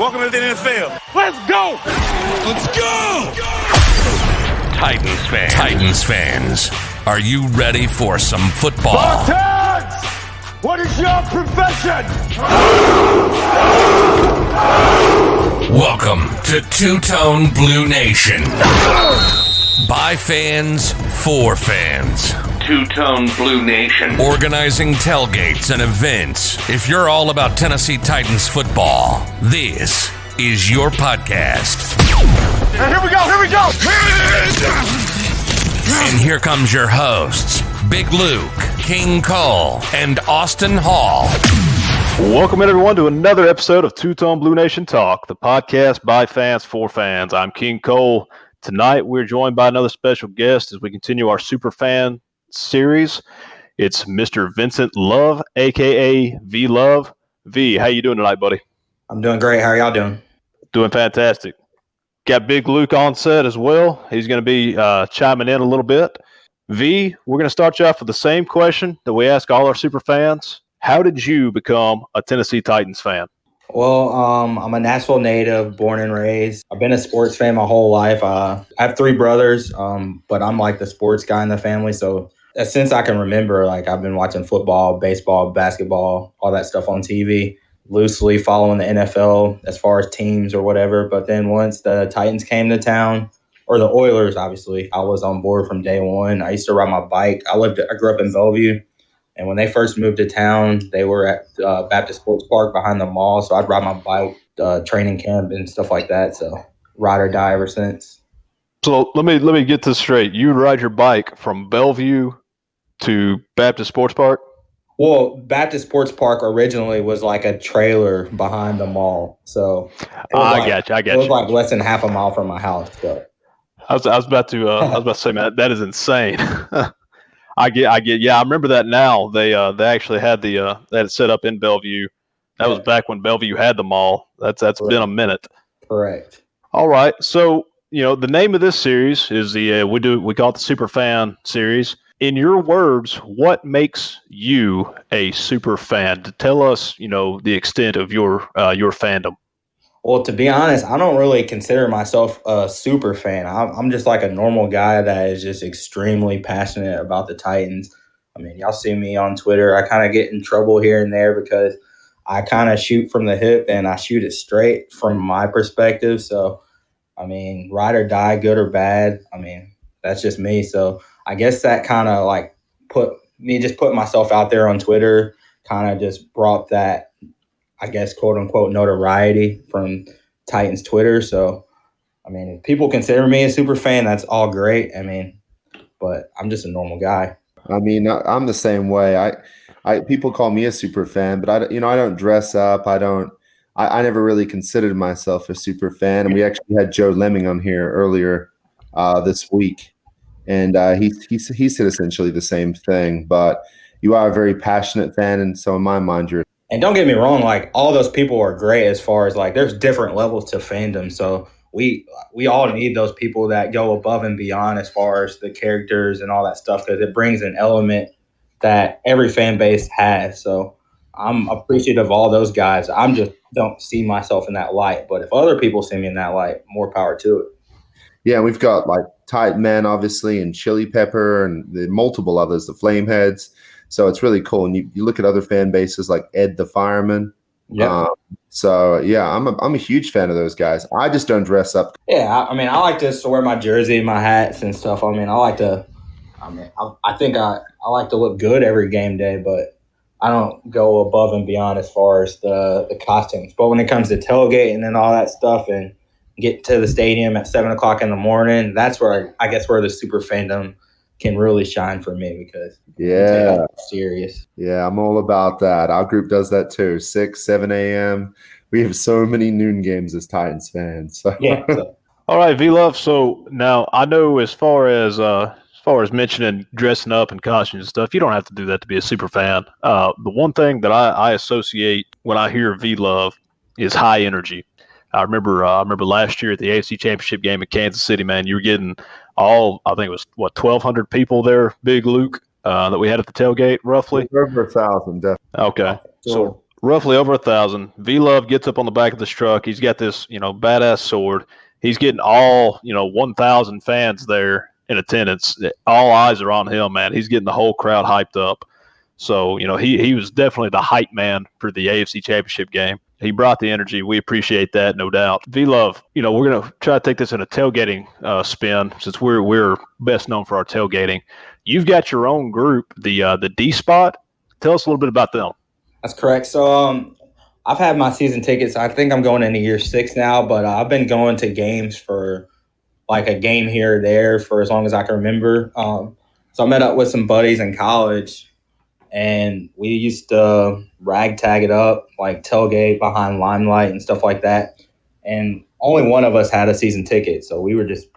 Welcome to the NFL. Let's go! Let's go! Titans fans, are you ready for some football? Spartans! What is your profession? Welcome to Two-Tone Blue Nation. By fans, for fans. Two-Tone Blue Nation. Organizing tailgates and events. If you're all about Tennessee Titans football, this is your podcast. And here we go! And here comes your hosts, Big Luke, King Cole, and Austin Hall. Welcome everyone to another episode of Two-Tone Blue Nation Talk, the podcast by fans for fans. I'm King Cole. Tonight we're joined by another special guest as we continue our super fan series. It's Mr. Vincent Love, aka V Love. V, how you doing tonight, buddy? I'm doing great. How are y'all doing? Doing fantastic. Got Big Luke on set as well. He's going to be chiming in a little bit. V, we're going to start you off with the same question that we ask all our super fans. How did you become a Tennessee Titans fan? Well, I'm a Nashville native, born and raised. I've been a sports fan my whole life. I have three brothers, but I'm like the sports guy in the family. So since I can remember, like I've been watching football, baseball, basketball, all that stuff on TV, loosely following the NFL as far as teams or whatever. But then once the Titans came to town, or the Oilers, obviously, I was on board from day one. I used to ride my bike. I grew up in Bellevue. And when they first moved to town, they were at Baptist Sports Park behind the mall. So I'd ride my bike, training camp and stuff like that. So ride or die ever since. So let me get this straight. You ride your bike from Bellevue to Baptist Sports Park? Well, Baptist Sports Park originally was like a trailer behind the mall. So I got you. It was like less than half a mile from my house. So I was about to say, man, that is insane. I get. Yeah, I remember that now. They actually had they had it set up in Bellevue. That was back when Bellevue had the mall. That's been a minute. Correct. All right. So, the name of this series is we call it the Super Fan series. In your words, what makes you a super fan? To tell us, the extent of your fandom. Well, to be honest, I don't really consider myself a super fan. I'm just like a normal guy that is just extremely passionate about the Titans. I mean, y'all see me on Twitter. I kind of get in trouble here and there because I kind of shoot from the hip and I shoot it straight from my perspective. So, I mean, ride or die, good or bad. I mean, that's just me. So I guess that kind of like putting myself out there on Twitter kind of just brought that, I guess, quote unquote, notoriety from Titans Twitter. So, I mean, if people consider me a super fan, that's all great. I mean, but I'm just a normal guy. I mean, I'm the same way. I people call me a super fan, but I don't dress up. I never really considered myself a super fan. And we actually had Joe Lemming on here earlier this week, and he said essentially the same thing. But you are a very passionate fan, and so in my mind, you're. And don't get me wrong, like all those people are great as far as like there's different levels to fandom. So we all need those people that go above and beyond as far as the characters and all that stuff because it brings an element that every fan base has. So I'm appreciative of all those guys. I'm just don't see myself in that light. But if other people see me in that light, more power to it. Yeah, we've got like Tight Men, obviously, and Chili Pepper and the multiple others, the Flameheads. So it's really cool. And you look at other fan bases like Ed the Fireman. Yeah. So, yeah, I'm a huge fan of those guys. I just don't dress up. Yeah, I mean, I like to wear my jersey, my hats and stuff. I mean, I think I like to look good every game day, but I don't go above and beyond as far as the costumes. But when it comes to tailgate and all that stuff and get to the stadium at 7 o'clock in the morning, that's where I guess where the super fandom can really shine for me because it's serious. Yeah, I'm all about that. Our group does that too. 6, 7 a.m. We have so many noon games as Titans fans. So. Yeah. All right, V-Love. So now I know as far as mentioning dressing up and costumes and stuff, you don't have to do that to be a super fan. The one thing that I associate when I hear V-Love is high energy. I remember last year at the AFC Championship game in Kansas City, man, you were getting I think it was 1,200 people there, Big Luke, that we had at the tailgate, roughly. Over 1,000, definitely. Okay, so roughly over 1,000. V Love gets up on the back of this truck. He's got this, badass sword. He's getting all, 1,000 fans there in attendance. All eyes are on him, man. He's getting the whole crowd hyped up. So, he was definitely the hype man for the AFC Championship game. He brought the energy. We appreciate that, no doubt. V-Love, we're going to try to take this in a tailgating spin since we're best known for our tailgating. You've got your own group, the D-Spot. Tell us a little bit about them. That's correct. So I've had my season tickets. I think I'm going into year 6 now, but I've been going to games for like a game here or there for as long as I can remember. So I met up with some buddies in college, and we used to ragtag it up, like tailgate behind Limelight and stuff like that. And only one of us had a season ticket, so we were just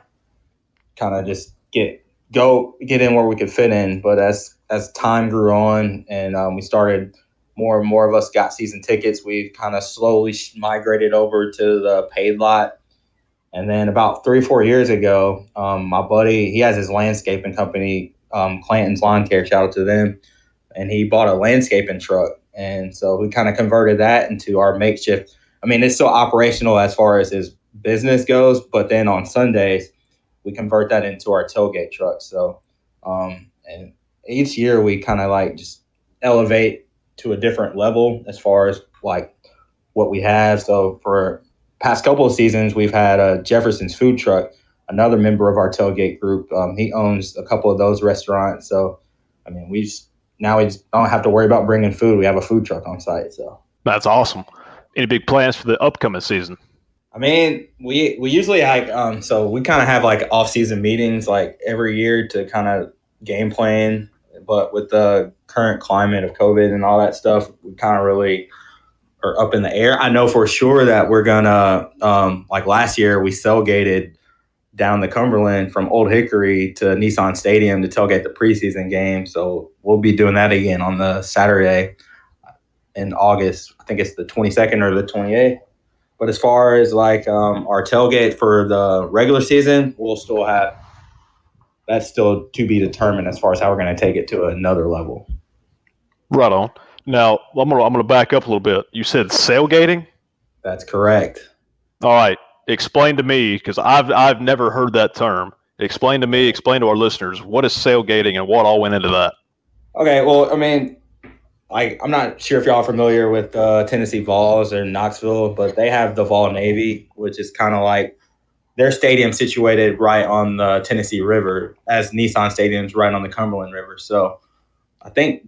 kind of just get in where we could fit in. But as time grew on and we started, more and more of us got season tickets, we kind of slowly migrated over to the paid lot. And then about 3 or 4 years ago, my buddy, he has his landscaping company, Clanton's Lawn Care, shout out to them. And he bought a landscaping truck. And so we kind of converted that into our makeshift. I mean, it's still operational as far as his business goes, but then on Sundays, we convert that into our tailgate truck. So, and each year we kind of like just elevate to a different level as far as like what we have. So for past couple of seasons, we've had Jefferson's food truck, another member of our tailgate group. He owns a couple of those restaurants. So, I mean, now we just don't have to worry about bringing food. We have a food truck on site. So that's awesome. Any big plans for the upcoming season? I mean, we usually like so we kind of have like off-season meetings like every year to kind of game plan. But with the current climate of COVID and all that stuff, we kind of really are up in the air. I know for sure that we're gonna like last year we tailgated down the Cumberland from Old Hickory to Nissan Stadium to tailgate the preseason game. So we'll be doing that again on the Saturday in August. I think it's the 22nd or the 28th. But as far as like our tailgate for the regular season, we'll still have that's still to be determined as far as how we're going to take it to another level. Right on. Now I'm gonna back up a little bit. You said sailgating? That's correct. All right. Explain to me, because I've never heard that term. Explain to me, explain to our listeners, what is sailgating and what all went into that? Okay, well, I mean, I'm not sure if y'all are familiar with Tennessee Vols or Knoxville, but they have the Vol Navy, which is kind of like their stadium situated right on the Tennessee River, as Nissan Stadium's right on the Cumberland River. So I think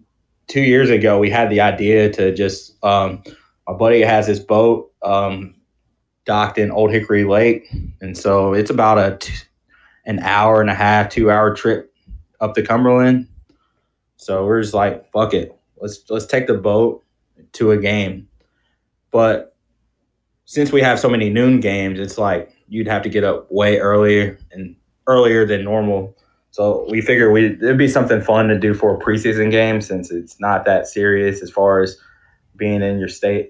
2 years ago we had the idea to just my buddy has his boat docked in Old Hickory Lake, and so it's about an hour and a half, 2 hour trip up the Cumberland. So we're just like, fuck it, let's take the boat to a game. But since we have so many noon games, it's like you'd have to get up way earlier than normal. So we figured it'd be something fun to do for a preseason game, since it's not that serious as far as being in your seat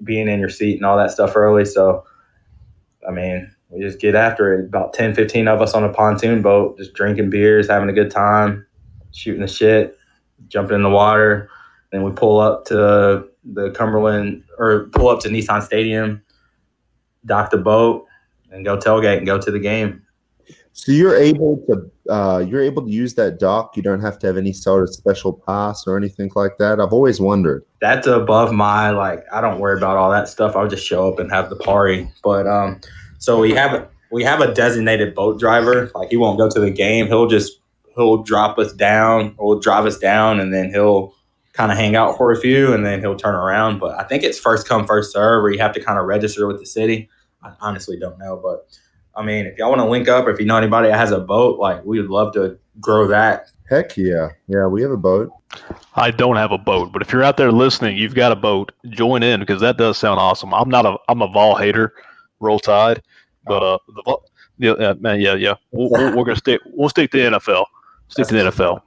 and all that stuff early. So I mean, we just get after it. About 10, 15 of us on a pontoon boat, just drinking beers, having a good time, shooting the shit, jumping in the water. Then we pull up to the Cumberland, or pull up to Nissan Stadium, dock the boat, and go tailgate and go to the game. So you're able to use that dock. You don't have to have any sort of special pass or anything like that. I've always wondered. That's above my I don't worry about all that stuff. I'll just show up and have the party. But so we have a designated boat driver. Like, he won't go to the game. He'll drop us down, or drive us down, and then he'll kind of hang out for a few, and then he'll turn around. But I think it's first come, first serve, or you have to kind of register with the city. I honestly don't know, but I mean, if y'all want to link up, or if you know anybody that has a boat, we would love to grow that. Heck yeah. Yeah, we have a boat. I don't have a boat, but if you're out there listening, you've got a boat, join in, because that does sound awesome. I'm a Vol hater, roll tide, but yeah. We're gonna stick to NFL. Stick to the NFL.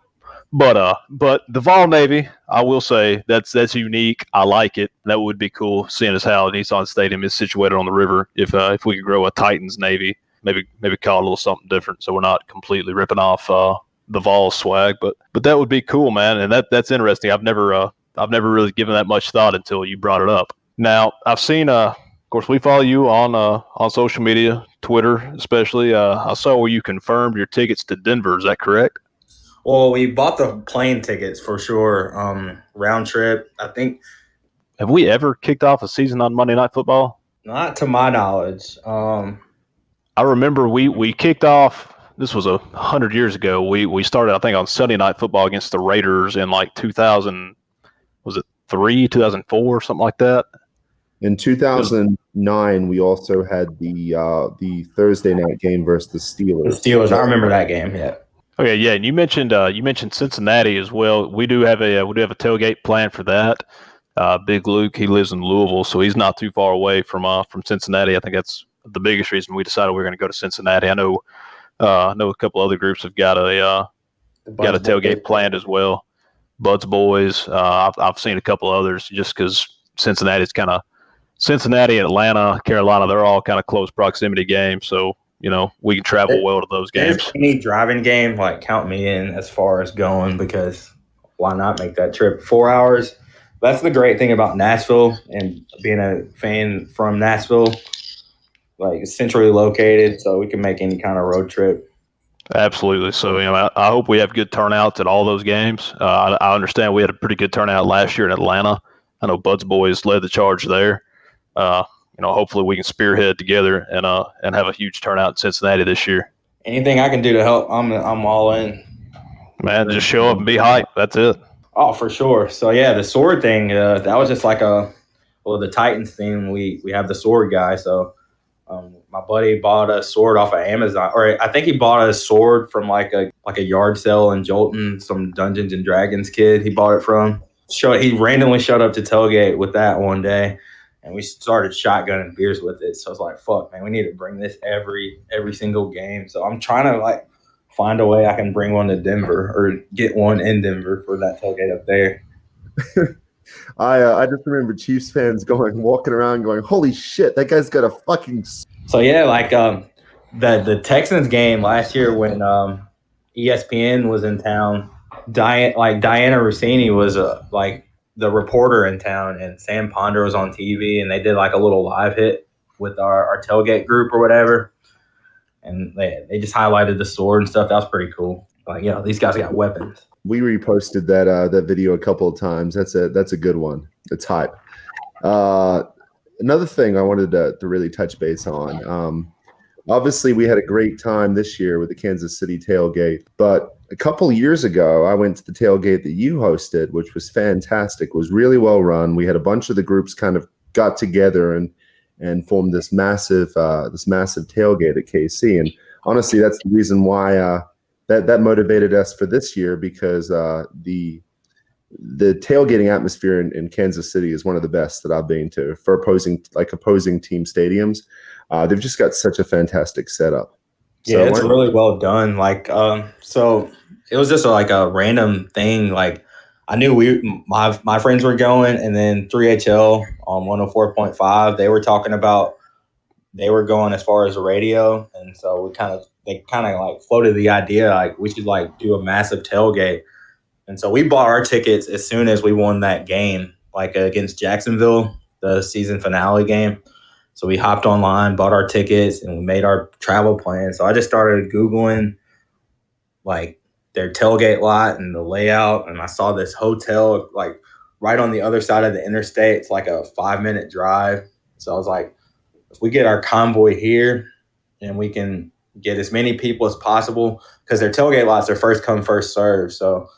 But the Vol Navy, I will say that's unique. I like it. That would be cool, seeing as how Nissan Stadium is situated on the river. If we could grow a Titans Navy, maybe call it a little something different, so we're not completely ripping off the Vol swag. But that would be cool, man. And that's interesting. I've never really given that much thought until you brought it up. Now, I've seen, of course, we follow you on social media, Twitter especially. I saw where you confirmed your tickets to Denver. Is that correct? Well, we bought the plane tickets for sure. Round trip. I think Have we ever kicked off a season on Monday Night Football? not to my knowledge. I remember we kicked off. This was 100 years ago. We started, I think, on Sunday Night Football against the Raiders in like 2000. Was it 2004, something like that? In 2009, we also had the Thursday night game versus the Steelers. The Steelers. I remember that game. Yeah. Okay, yeah, and you mentioned Cincinnati as well. We do have a tailgate plan for that. Big Luke, he lives in Louisville, so he's not too far away from Cincinnati. I think that's the biggest reason we decided we were going to go to Cincinnati. I know a couple other groups have got a tailgate planned as well. Bud's Boys. I've seen a couple others just because Cincinnati, Atlanta, Carolina, they're all kind of close proximity games. So, we can travel well to those games. Any driving game, count me in as far as going, because why not make that trip 4 hours? That's the great thing about Nashville and being a fan from Nashville. Centrally located, so we can make any kind of road trip. Absolutely. So, I hope we have good turnouts at all those games. I understand we had a pretty good turnout last year in Atlanta. I know Bud's Boys led the charge there. Hopefully we can spearhead together and have a huge turnout in Cincinnati this year. Anything I can do to help, I'm all in. Man, just show up and be hyped. That's it. Oh, for sure. So, yeah, the sword thing, that was just the Titans thing. We have the sword guy, so my buddy bought a sword off of Amazon, or I think he bought a sword from a yard sale in Jolton, some Dungeons and Dragons kid he bought it from. He randomly showed up to tailgate with that one day, and we started shotgunning beers with it. So I was like, fuck, man, we need to bring this every single game. So I'm trying to find a way I can bring one to Denver or get one in Denver for that tailgate up there. I just remember Chiefs fans walking around going, holy shit, that guy's got a fucking. So yeah, the Texans game last year when ESPN was in town, Diana Rossini was the reporter in town, and Sam Ponder was on TV, and they did a little live hit with our tailgate group or whatever, and they just highlighted the sword and stuff. That was pretty cool. These guys got weapons. We reposted that video a couple of times. That's a good one. It's hype. Another thing I wanted to really touch base on. Obviously, we had a great time this year with the Kansas City tailgate, but a couple years ago, I went to the tailgate that you hosted, which was fantastic. It was really well run. We had a bunch of the groups kind of got together and formed this massive tailgate at KC. And honestly, that's the reason why that motivated us for this year, because the tailgating atmosphere in Kansas City is one of the best that I've been to for opposing team stadiums. They've just got such a fantastic setup. Yeah, it's really well done. So it was just a random thing. I knew my friends were going, and then 3HL on 104.5, they were talking about they were going as far as the radio, and so they kind of floated the idea we should do a massive tailgate. And so we bought our tickets as soon as we won that game, against Jacksonville, the season finale game. So we hopped online, bought our tickets, and we made our travel plan. So I just started Googling their tailgate lot and the layout, and I saw this hotel right on the other side of the interstate. It's a 5-minute drive. So I was like, if we get our convoy here and we can get as many people as possible, because their tailgate lots are first come, first serve. So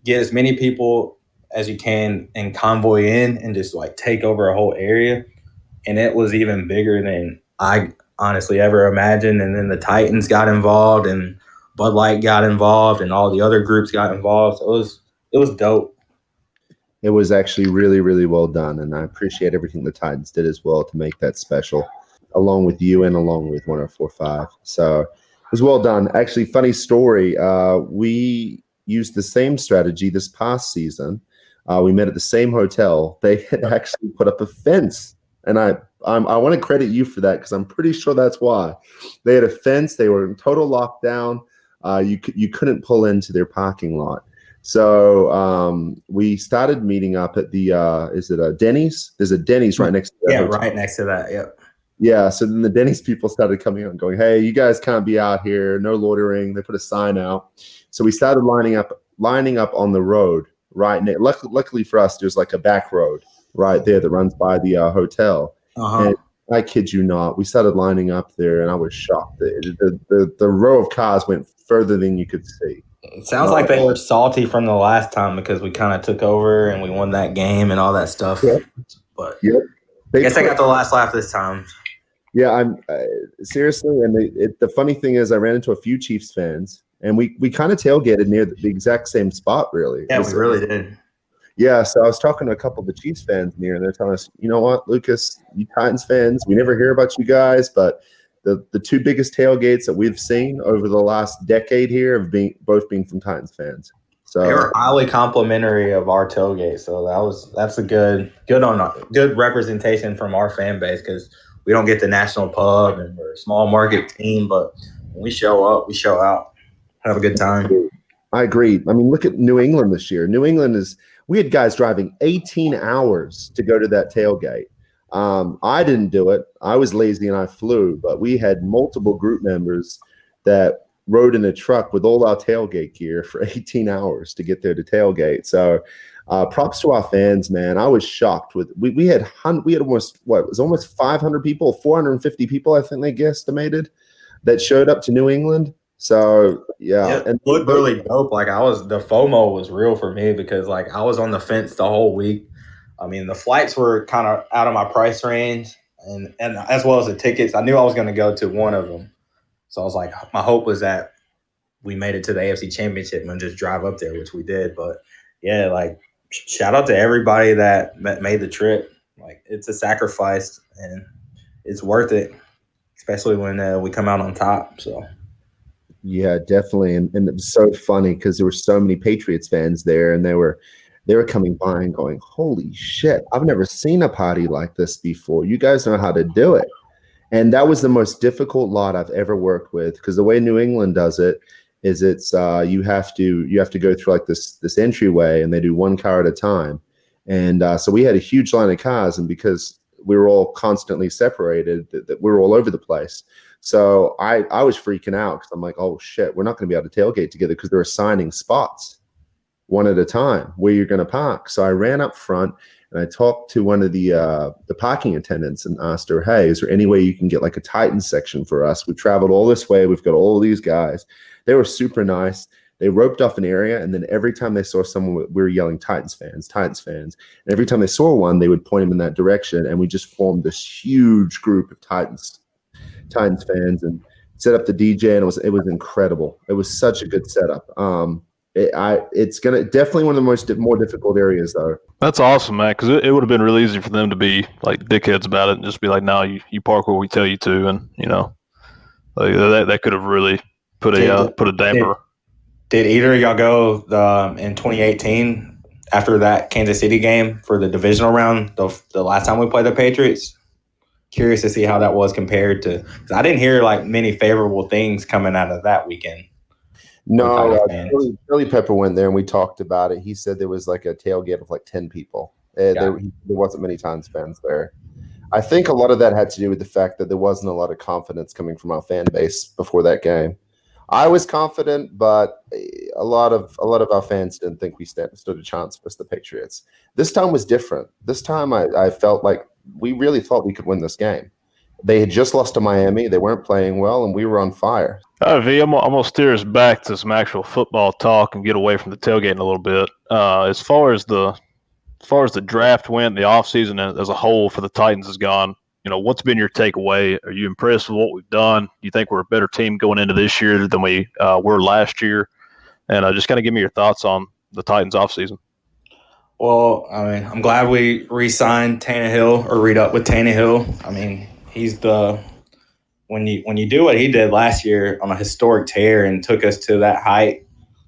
get as many people as you can and convoy in and just take over a whole area. And it was even bigger than I honestly ever imagined. And then the Titans got involved, and Bud Light got involved, and all the other groups got involved. So it was dope. It was actually really, really well done, and I appreciate everything the Titans did as well to make that special, along with you and along with 104.5. So it was well done. Actually, funny story, we used the same strategy this past season. We met at the same hotel. They had actually put up a fence, and I want to credit you for that, because I'm pretty sure that's why. They had a fence. They were in total lockdown. You couldn't pull into their parking lot. So we started meeting up at the is it a Denny's? There's a Denny's right next to that hotel. Right next to that. Yep. Yeah, so then the Denny's people started coming out and going, "Hey, you guys can't be out here. No loitering." They put a sign out. So we started lining up on the road right next. Luckily for us, there's like a back road right there that runs by the hotel. And I kid you not, we started lining up there, and I was shocked. The row of cars went further than you could see. It sounds like they were salty from the last time because we kind of took over and we won that game and all that stuff. Yep. But Yep. I guess they got the last laugh this time. Yeah, I'm seriously. And the funny thing is, I ran into a few Chiefs fans, and we kind of tailgated near the exact same spot, really. Yeah, we really did. Yeah, so I was talking to a couple of the Chiefs fans near, and they're telling us, you know what, Lucas, you Titans fans, we never hear about you guys, but the two biggest tailgates that we've seen over the last decade here have both been from Titans fans. So they were highly complimentary of our tailgate, so that's a good representation from our fan base because we don't get the national pub and we're a small market team, but when we show up, we show out, have a good time. I agree. I mean, look at New England this year. New England we had guys driving 18 hours to go to that tailgate. I didn't do it. I was lazy and I flew, but we had multiple group members that rode in a truck with all our tailgate gear for 18 hours to get there to tailgate. So props to our fans, man. I was shocked we had almost, it was almost 500 people, 450 people, I think they guesstimated, that showed up to New England. So yeah, and it looked really dope. Like the FOMO was real for me because like I was on the fence the whole week. I mean, the flights were kind of out of my price range, and as well as the tickets. I knew I was going to go to one of them, so I was like, my hope was that we made it to the AFC Championship and just drive up there, which we did. But yeah, like shout out to everybody that made the trip. Like it's a sacrifice, and it's worth it, especially when we come out on top. So. Yeah, definitely, and it was so funny because there were so many Patriots fans there, and they were coming by and going, "Holy shit! I've never seen a party like this before. You guys know how to do it." And that was the most difficult lot I've ever worked with because the way New England does it is it's you have to go through like this entryway, and they do one car at a time, and so we had a huge line of cars, and because we were all constantly separated, that we were all over the place. So I was freaking out because I'm like, oh shit, we're not going to be able to tailgate together because they're assigning spots one at a time where you're going to park. So I ran up front and I talked to one of the parking attendants and asked her, hey, is there any way you can get like a Titans section for us? We traveled all this way. We've got all these guys. They were super nice. They roped off an area, and then every time they saw someone, we were yelling Titans fans, Titans fans. And every time they saw one, they would point them in that direction, and we just formed this huge group of Titans fans and set up the DJ, and it was incredible. It was such a good setup. It's gonna definitely one of the more difficult areas though. That's awesome, man. Because it would have been real easy for them to be like dickheads about it and just be like, "No, you park where we tell you to," and like, that could have really put a damper. Did either of y'all go in 2018 after that Kansas City game for the divisional round? The last time we played the Patriots. Curious to see how that was compared to. Cause I didn't hear like many favorable things coming out of that weekend. No, Billy Pepper went there and we talked about it. He said there was like a tailgate of like 10 people. There wasn't many Titans fans there. I think a lot of that had to do with the fact that there wasn't a lot of confidence coming from our fan base before that game. I was confident, but a lot of our fans didn't think we stood a chance against the Patriots. This time was different. This time I felt like we really thought we could win this game. They had just lost to Miami. They weren't playing well, and we were on fire. V, I'm going to steer us back to some actual football talk and get away from the tailgating a little bit. As far as the draft went, the offseason as a whole for the Titans has gone, what's been your takeaway? Are you impressed with what we've done? Do you think we're a better team going into this year than we were last year? And just kind of give me your thoughts on the Titans offseason. Well, I mean, I'm glad we re-signed Tannehill or re-up with Tannehill. I mean, he's when you do what he did last year on a historic tear and took us to that height,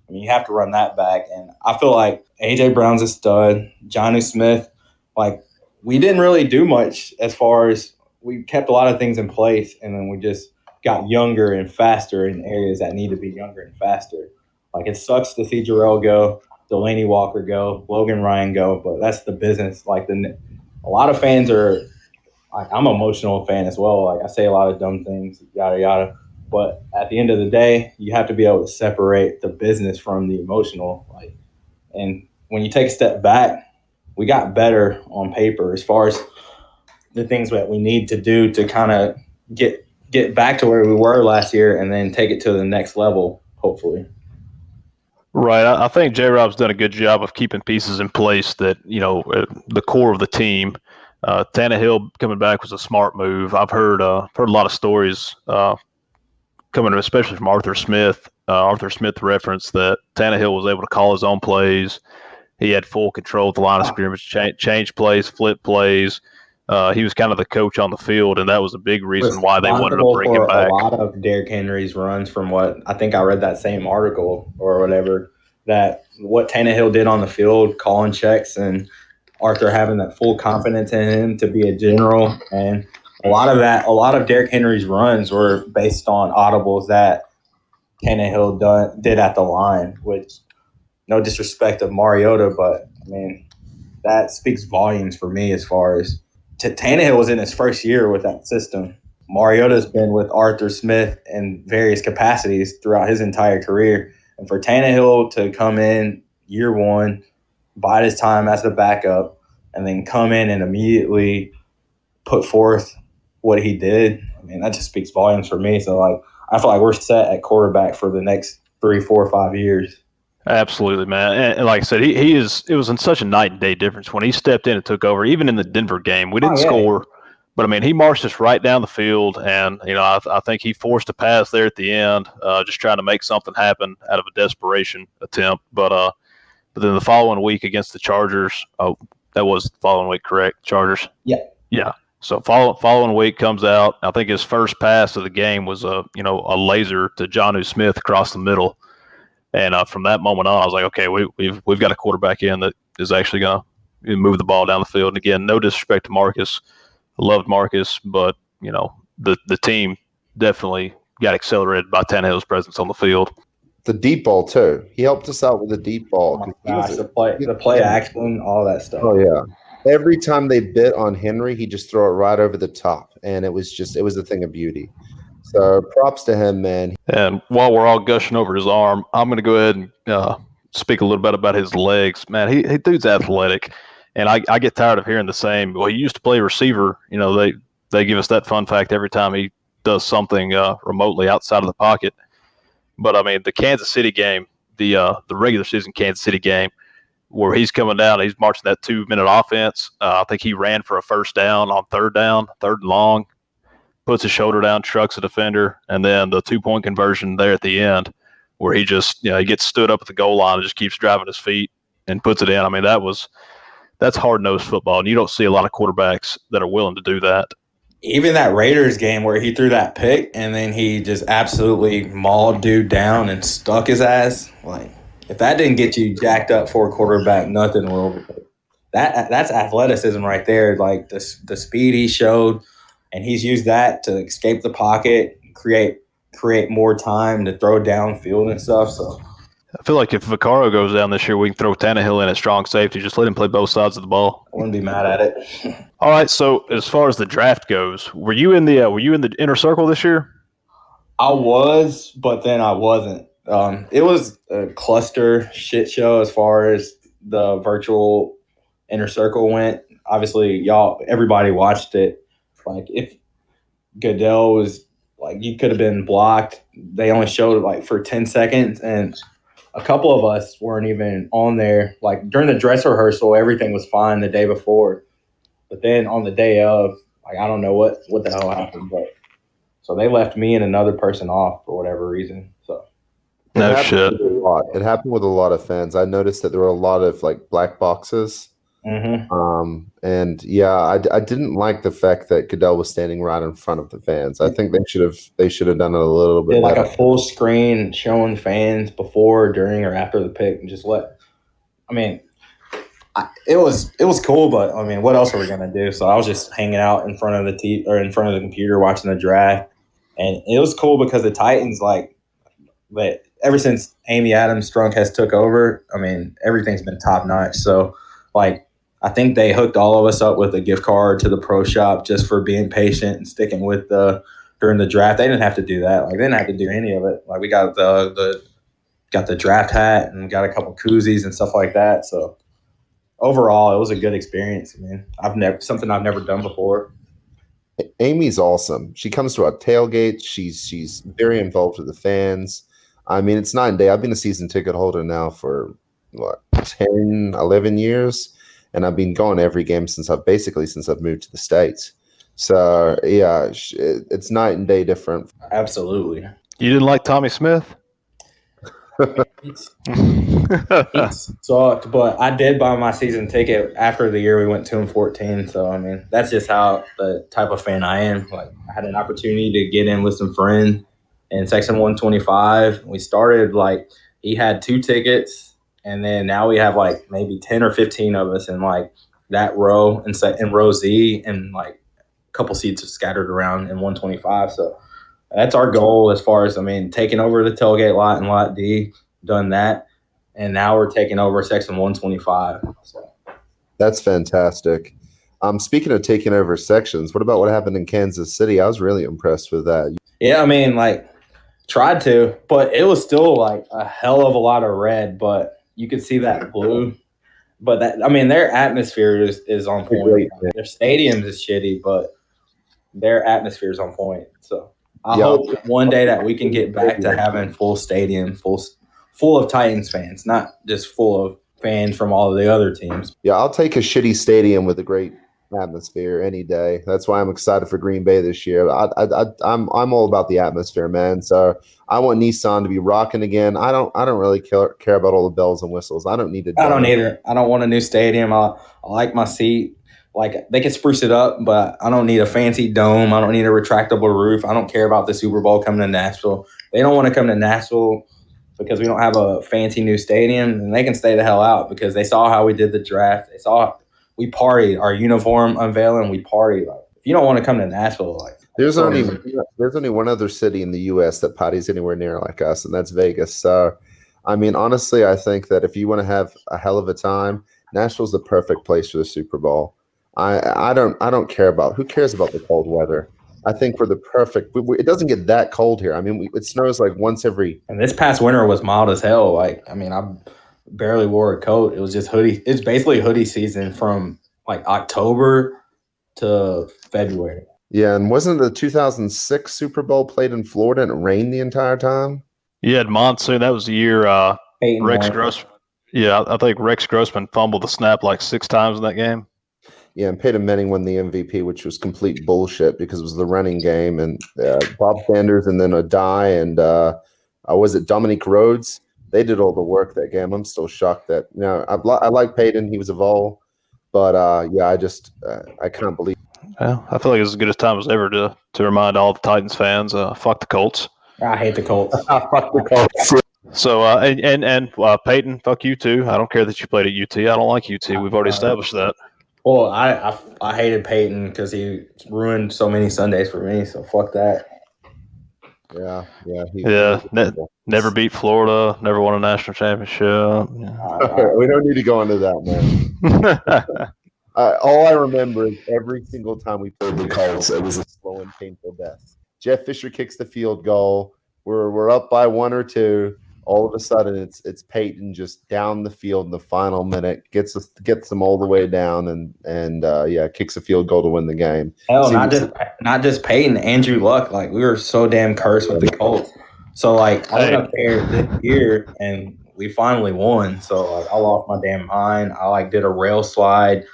I mean, you have to run that back. And I feel like A.J. Brown's a stud. Jonnu Smith, like, we didn't really do much as far as we kept a lot of things in place, and then we just got younger and faster in areas that need to be younger and faster. Like, it sucks to see Jarrell go, Delaney Walker go, Logan Ryan go, but that's the business. Like a lot of fans are like, I'm an emotional fan as well. Like I say a lot of dumb things, yada yada. But at the end of the day, you have to be able to separate the business from the emotional. Like, and when you take a step back, we got better on paper as far as the things that we need to do to kind of get back to where we were last year and then take it to the next level, hopefully. Right. I think J-Rob's done a good job of keeping pieces in place that, the core of the team. Tannehill coming back was a smart move. I've heard a lot of stories coming, especially from Arthur Smith. Arthur Smith referenced that Tannehill was able to call his own plays. He had full control of the line of scrimmage, change plays, flip plays. He was kind of the coach on the field, and that was a big reason why they wanted to bring him back. A lot of Derrick Henry's runs, from what I think I read that same article or whatever, that what Tannehill did on the field, calling checks, and Arthur having that full confidence in him to be a general, and a lot of Derrick Henry's runs were based on audibles that Tannehill did at the line, which, no disrespect of Mariota, but I mean, that speaks volumes for me as far as Tannehill was in his first year with that system. Mariota's been with Arthur Smith in various capacities throughout his entire career. And for Tannehill to come in year one, bide his time as the backup, and then come in and immediately put forth what he did, I mean, that just speaks volumes for me. So, like, I feel like we're set at quarterback for the next 3, 4, 5 years. Absolutely, man. And like I said, it was in such a night and day difference when he stepped in and took over. Even in the Denver game, we didn't score, but I mean, he marched us right down the field, and I think he forced a pass there at the end, just trying to make something happen out of a desperation attempt. But then the following week against the Chargers, that was the following week, correct? Chargers. Yeah. So following week comes out. I think his first pass of the game was a laser to Jonnu Smith across the middle. And from that moment on, I was like, okay, we've got a quarterback in that is actually going to move the ball down the field. And again, no disrespect to Marcus. I loved Marcus, but, the team definitely got accelerated by Tannehill's presence on the field. The deep ball, too. He helped us out with the deep ball. Oh my gosh, the play action, all that stuff. Oh, yeah. Every time they bit on Henry, he just throw it right over the top. And it was a thing of beauty. So props to him, man. And while we're all gushing over his arm, I'm going to go ahead and speak a little bit about his legs. Man, he dude's athletic, and I get tired of hearing the same. Well, he used to play receiver. They give us that fun fact every time he does something remotely outside of the pocket. But I mean, the Kansas City game, the regular season Kansas City game, where he's coming down, he's marching that 2-minute offense. I think he ran for a first down on third and long. Puts his shoulder down, trucks a defender, and then the 2-point conversion there at the end where he just, he gets stood up at the goal line and just keeps driving his feet and puts it in. I mean, that's hard-nosed football, and you don't see a lot of quarterbacks that are willing to do that. Even that Raiders game where he threw that pick and then he just absolutely mauled dude down and stuck his ass. Like, if that didn't get you jacked up for a quarterback, nothing will. That's athleticism right there. Like, the speed he showed, and he's used that to escape the pocket, create more time to throw downfield and stuff. So I feel like if Vaccaro goes down this year, we can throw Tannehill in at strong safety. Just let him play both sides of the ball. I wouldn't be mad at it. All right. So as far as the draft goes, were you in the inner circle this year? I was, but then I wasn't. It was a cluster shit show as far as the virtual inner circle went. Obviously, everybody watched it. Like, if Goodell was, like, you could have been blocked. They only showed it, like, for 10 seconds, and a couple of us weren't even on there. Like, during the dress rehearsal, everything was fine the day before. But then on the day of, like, I don't know what the hell happened. But so they left me and another person off for whatever reason. So no shit. It happened with a lot of fans. I noticed that there were a lot of, like, black boxes. Mm-hmm. And yeah, I didn't like the fact that Goodell was standing right in front of the fans. I think they should have done it a little bit like better. A full screen showing fans before, during, or after the pick, and just it was cool, but I mean, what else are we gonna do? So I was just hanging out in front of the computer watching the draft, and it was cool because the Titans, like, but ever since Amy Adams Strunk has took over, I mean, everything's been top notch. So, like, I think they hooked all of us up with a gift card to the pro shop just for being patient and sticking with during the draft. They didn't have to do that. Like, they didn't have to do any of it. Like, we got the draft hat and got a couple koozies and stuff like that. So overall, it was a good experience. I mean, something I've never done before. Amy's awesome. She comes to our tailgate. She's very involved with the fans. I mean, it's night and day. I've been a season ticket holder now for 10, 11 years, and I've been going to every game since I've moved to the States. So yeah, it's night and day different. Absolutely. You didn't like Tommy Smith? He sucked, but I did buy my season ticket after the year we went 2-14. So I mean, that's just how the type of fan I am. Like, I had an opportunity to get in with some friends in section 125. We started he had 2 tickets, and then now we have maybe 10 or 15 of us in that row in row Z, and a couple seats are scattered around in 125. So that's our goal as far as, taking over the tailgate lot and lot D, done that. And now we're taking over section 125. So. That's fantastic. Speaking of taking over sections, what about what happened in Kansas City? I was really impressed with that. Yeah, tried to, but it was still a hell of a lot of red, but you could see that blue. But their atmosphere is on point. Their stadium is shitty, but their atmosphere is on point. So I hope one day that we can get back to having full stadium, full of Titans fans, not just full of fans from all of the other teams. Yeah, I'll take a shitty stadium with a great atmosphere any day. That's why I'm excited for Green Bay this year. I'm all about the atmosphere, man. So I want Nissan to be rocking again. I don't really care about all the bells and whistles. I don't need to. I don't either. I don't want a new stadium. I like my seat. They can spruce it up, but I don't need a fancy dome. I don't need a retractable roof. I don't care about the Super Bowl coming to Nashville. They don't want to come to Nashville because we don't have a fancy new stadium, and they can stay the hell out because they saw how we did the draft. They saw we partied, our uniform unveiling, we partied. If you don't want to come to Nashville, there's only one other city in the U.S. that parties anywhere near like us, and that's Vegas. So, honestly, I think that if you want to have a hell of a time, Nashville's the perfect place for the Super Bowl. I don't care about who cares about the cold weather. I think we're the perfect. It doesn't get that cold here. It snows once every. And this past winter was mild as hell. I barely wore a coat. It was just hoodie. It's basically hoodie season from October to February. Yeah, and wasn't the 2006 Super Bowl played in Florida and it rained the entire time? You had monsoon. That was the year Rex Grossman. Yeah, I think Rex Grossman fumbled the snap 6 times in that game. Yeah, and Peyton Manning won the MVP, which was complete bullshit because it was the running game and Bob Sanders and then Adai and was it Dominique Rhodes? They did all the work that game. I'm still shocked that I like Peyton. He was a Vol, but I can't believe. Well, I feel like it's as good a time as ever to remind all the Titans fans, fuck the Colts. I hate the Colts. Fuck the Colts. So and Peyton, fuck you too. I don't care that you played at UT. I don't like UT. We've already established that. Well, I hated Peyton because he ruined so many Sundays for me. So fuck that. Yeah. Never beat Florida. Never won a national championship. Yeah. We don't need to go into that, man. All I remember is every single time we played the Colts, it was a slow and painful death. Jeff Fisher kicks the field goal. We're up by 1 or 2. All of a sudden, it's Peyton just down the field in the final minute, gets them all the way down, and kicks a field goal to win the game. Hell, not just Peyton, Andrew Luck. We were so damn cursed with the Colts. So I went up there this year, and we finally won. So I lost my damn mind. I did a rail slide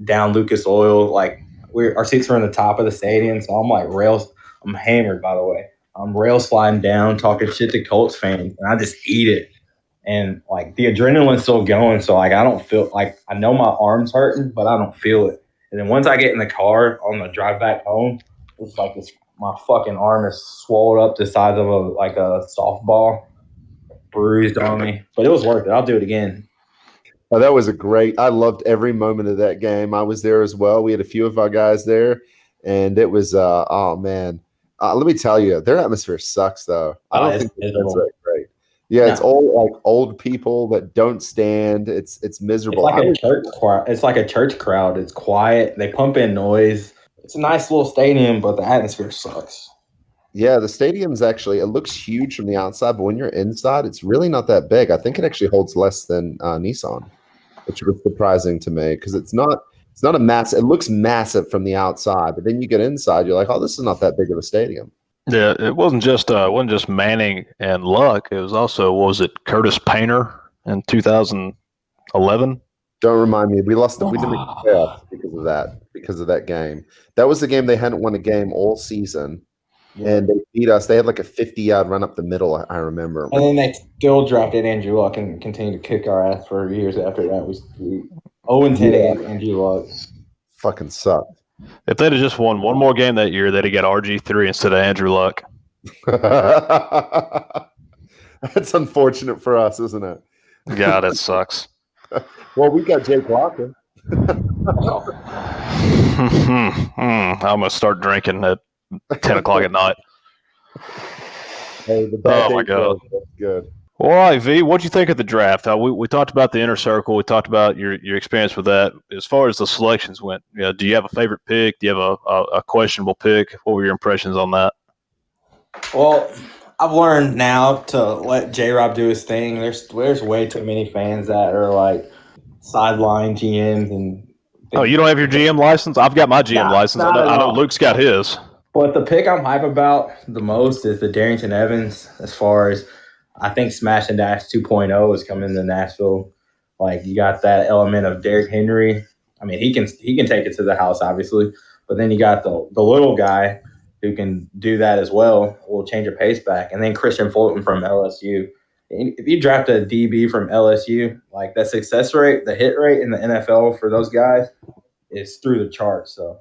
down Lucas Oil. Our seats were in the top of the stadium, so I'm hammered, by the way. I'm rail sliding down, talking shit to Colts fans, and I just eat it. And the adrenaline's still going, so I don't feel I know my arm's hurting, but I don't feel it. And then once I get in the car on the drive back home, it's my fucking arm is swelled up the size of a softball, bruised on me. But it was worth it. I'll do it again. Oh, that was I loved every moment of that game. I was there as well. We had a few of our guys there, and it was oh man. Let me tell you, their atmosphere sucks, though. I don't think it's that great. Yeah, it's all old people that don't stand. It's miserable. It's like a church crowd. It's quiet. They pump in noise. It's a nice little stadium, but the atmosphere sucks. Yeah, the stadium's actually, it looks huge from the outside, but when you're inside, it's really not that big. I think it actually holds less than Nissan, which was surprising to me because it's not a massive. It looks massive from the outside, but then you get inside, you're like, oh, this is not that big of a stadium. Yeah, it wasn't just Manning and Luck. It was also, what was it, Curtis Painter in 2011? Don't remind me. We lost. We didn't make the playoffs because of that game. That was the game they hadn't won a game all season, and they beat us. They had like a 50-yard run up the middle. I remember. And then they still drafted Andrew Luck and continued to kick our ass for years after that. We 0-10 against Andrew Luck. Fucking sucked. If they'd have just won one more game that year, they'd have got RG3 instead of Andrew Luck. That's unfortunate for us, isn't it? God, that sucks. Well, we got Jake Locker. I'm going to start drinking at 10 o'clock at night. Hey, my God. That's good. All right, V, what'd you think of the draft? We talked about the inner circle. We talked about your experience with that. As far as the selections went, do you have a favorite pick? Do you have a questionable pick? What were your impressions on that? Well, I've learned now to let J-Rob do his thing. There's way too many fans that are like sideline GMs and. Oh, you don't have your GM license? I've got my GM license. I know Luke's got his. But the pick I'm hype about the most is the Darrington Evans. As far as I think Smash and Dash 2.0 is coming to Nashville. Like you got that element of Derrick Henry. I mean, he can take it to the house, obviously. But then you got the little guy who can do that as well. Will change your pace back. And then Christian Fulton from LSU. If you draft a DB from LSU, like the success rate, the hit rate in the NFL for those guys is through the charts. So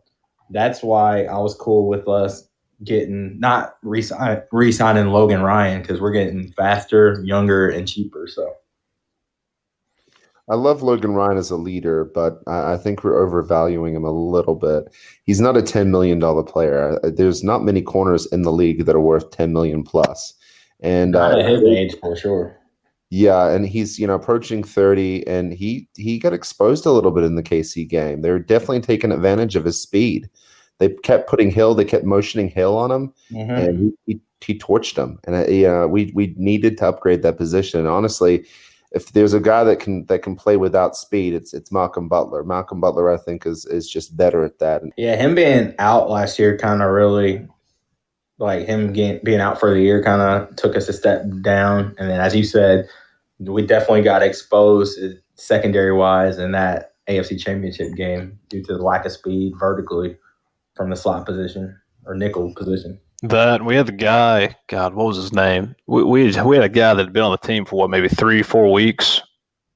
that's why I was cool with us getting not re-signing Logan Ryan because we're getting faster, younger, and cheaper. So I love Logan Ryan as a leader, but I think we're overvaluing him a little bit. He's not a $10 million player. There's not many corners in the league that are worth $10 million plus. And at his age, for sure. Yeah, and he's approaching 30, and he got exposed a little bit in the KC game. They're definitely taking advantage of his speed. They kept putting Hill, they kept motioning Hill on him, and he torched him. And we needed to upgrade that position. And honestly, if there's a guy that can play without speed, it's Malcolm Butler. Malcolm Butler, I think, is just better at that. Yeah, him being out last year kind of really, like him being out for the year kind of took us a step down. And then, as you said, we definitely got exposed secondary-wise in that AFC Championship game due to the lack of speed vertically from the slot position or nickel position. That we had the guy. God, what was his name? We had a guy that had been on the team for maybe 3-4 weeks,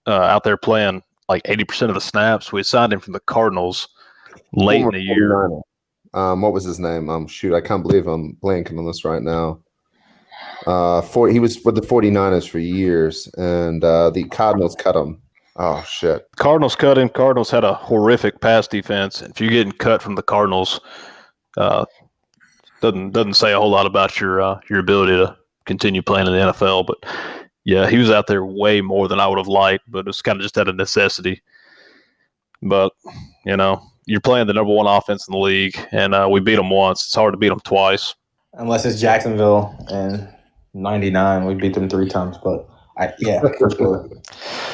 out there playing like 80% of the snaps. We signed him from the Cardinals late in the year. What was his name? Shoot, I can't believe I'm blanking on this right now. He was with the 49ers for years, and the Cardinals cut him. Oh, shit. Cardinals cut him. Cardinals had a horrific pass defense. If you're getting cut from the Cardinals, doesn't say a whole lot about your ability to continue playing in the NFL. But, yeah, he was out there way more than I would have liked, but it was kind of just out of necessity. But, you're playing the number one offense in the league, and we beat them once. It's hard to beat them twice. Unless it's Jacksonville and 99, we beat them 3 times. But, for sure.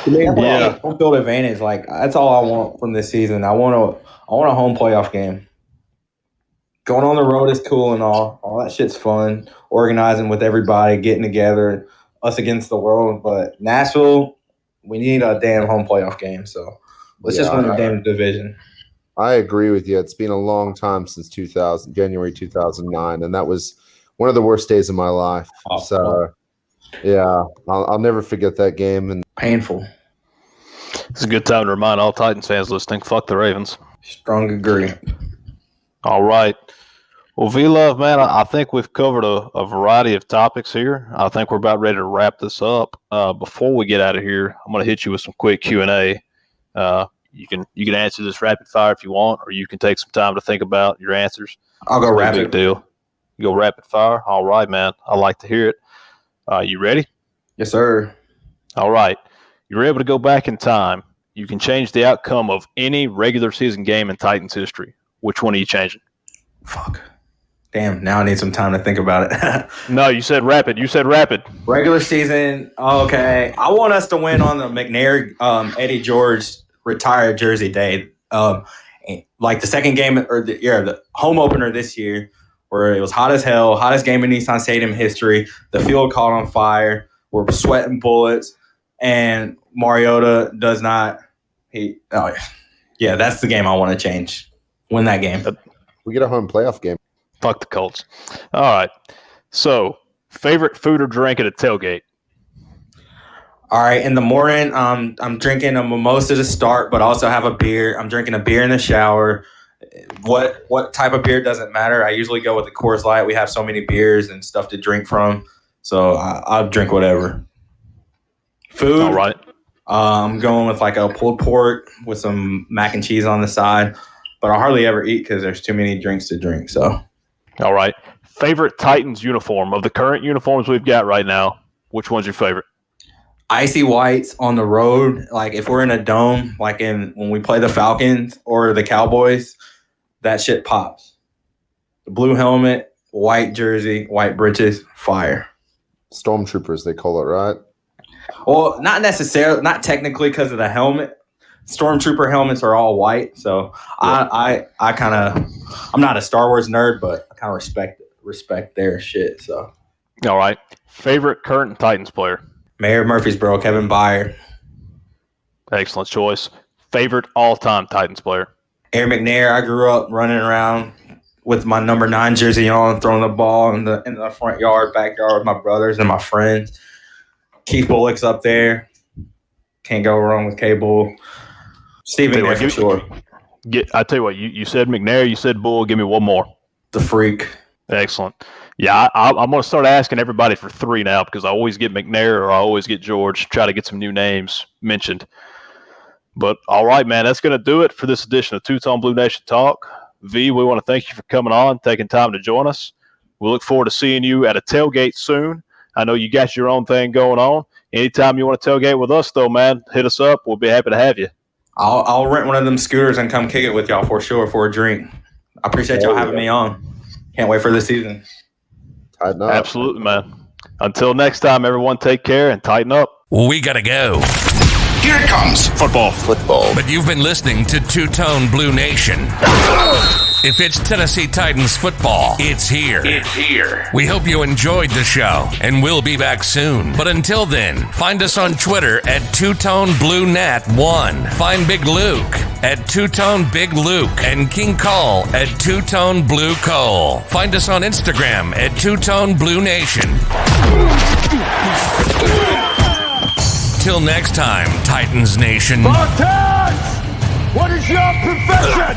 Home field advantage, like that's all I want from this season. I want a home playoff game. Going on the road is cool and all that shit's fun. Organizing with everybody, getting together, us against the world. But Nashville, we need a damn home playoff game. So let's just win the damn division. I agree with you. It's been a long time since January 2009, and that was one of the worst days of my life. So, yeah, I'll never forget that game. And painful. It's a good time to remind all Titans fans listening, fuck the Ravens. Strong agree. All right. Well, V-Love, man, I think we've covered a variety of topics here. I think we're about ready to wrap this up. Before we get out of here, I'm going to hit you with some quick Q&A. You can answer this rapid fire if you want, or you can take some time to think about your answers. I'll go rapid. Big deal. Go rapid fire. All right, man. I like to hear it. You ready? Yes, sir. All right. You're able to go back in time. You can change the outcome of any regular season game in Titans history. Which one are you changing? Fuck. Damn, now I need some time to think about it. No, you said rapid. Regular season, okay. I want us to win on the McNair Eddie George retired jersey day. Like the second game or the home opener this year, where it was hot as hell, hottest game in Nissan Stadium history. The field caught on fire. We're sweating bullets, and Mariota does not. Yeah, that's the game I want to change. Win that game. We get a home playoff game. Fuck the Colts. All right. So, favorite food or drink at a tailgate? All right. In the morning, I'm drinking a mimosa to start, but also have a beer. I'm drinking a beer in the shower. What type of beer doesn't matter. I usually go with the Coors Light. We have so many beers and stuff to drink from, so I'll drink whatever. Food. All right. I'm going with like a pulled pork with some mac and cheese on the side, but I hardly ever eat because there's too many drinks to drink. So, all right. Favorite Titans uniform of the current uniforms we've got right now? Which one's your favorite? Icy whites on the road. Like if we're in a dome, like when we play the Falcons or the Cowboys, that shit pops. The blue helmet, white jersey, white breeches, fire. Stormtroopers, they call it, right? Well, not necessarily, not technically because of the helmet. Stormtrooper helmets are all white, so yeah. I kind of, I'm not a Star Wars nerd, but I kind of respect their shit. So, all right, favorite current Titans player? Mayor of Murfreesboro, Kevin Byard. Excellent choice. Favorite all-time Titans player? Aaron McNair. I grew up running around with my number 9 jersey on, throwing the ball in the front yard, backyard with my brothers and my friends. Keith Bullock's up there. Can't go wrong with K-Bull. Stephen there for sure. I tell you what, you said McNair, you said Bull. Give me one more. The Freak. Excellent. Yeah, I'm going to start asking everybody for 3 now because I always get McNair or I always get George. Try to get some new names mentioned. But all right, man, that's going to do it for this edition of Two-Tone Blue Nation Talk. V, we want to thank you for coming on, taking time to join us. We look forward to seeing you at a tailgate soon. I know you got your own thing going on. Anytime you want to tailgate with us, though, man, hit us up. We'll be happy to have you. I'll rent one of them scooters and come kick it with y'all for sure for a drink. I appreciate y'all having me on. Can't wait for the season. Tighten up. Absolutely, man. Until next time, everyone, take care and tighten up. We got to go. Here it comes. Football. But you've been listening to Two-Tone Blue Nation. If it's Tennessee Titans football, it's here. We hope you enjoyed the show, and we'll be back soon. But until then, find us on Twitter at Two-Tone Blue Nat 1. Find Big Luke at Two-Tone Big Luke and King Cole at Two-Tone Blue Cole. Find us on Instagram at Two-Tone Blue Nation. Till next time, Titans Nation. Spartans! What is your profession?